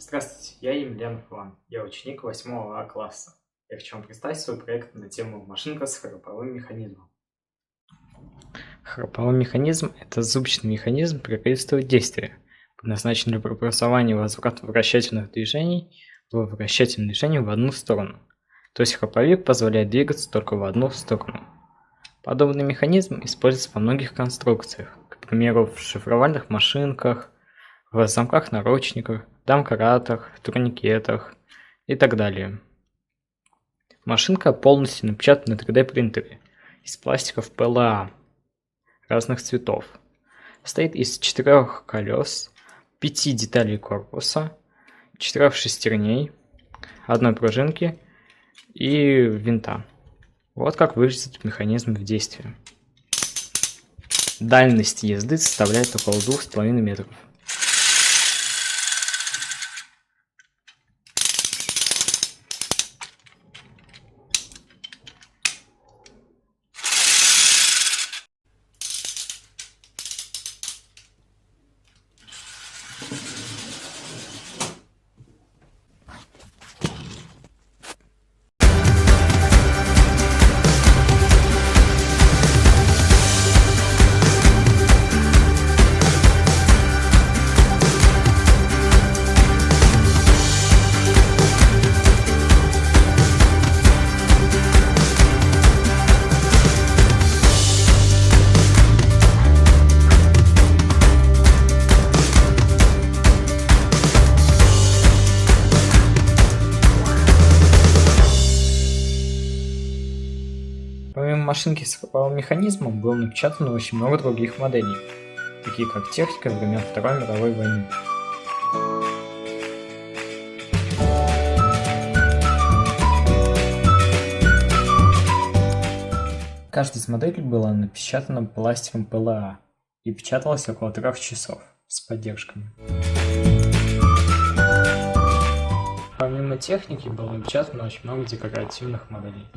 Здравствуйте, я Емельянов Иван. Я ученик 8 класса. Я хочу вам представить свой проект на тему машинка с храповым механизмом. Храповой механизм – это зубчатый механизм, приветствует действие, предназначен для преобразования и возврата вращательных движений в вращательные движения в одну сторону. То есть храповик позволяет двигаться только в одну сторону. Подобный механизм используется во многих конструкциях, к примеру, в шифровальных машинках, в замках наручниках, домкратах, турникетах и так далее. Машинка полностью напечатана на 3D принтере из пластиков PLA разных цветов. Состоит из 4 колес, 5 деталей корпуса, 4 шестерней, 1 пружинки и винта. Вот как выглядит механизм в действии. Дальность езды составляет около 2,5 метров. Помимо машинки с храповым механизмом было напечатано очень много других моделей, такие как техника времен Второй мировой войны. Каждая из моделей была напечатана пластиком PLA и печаталась около 3 часов с поддержками. Помимо техники было напечатано очень много декоративных моделей.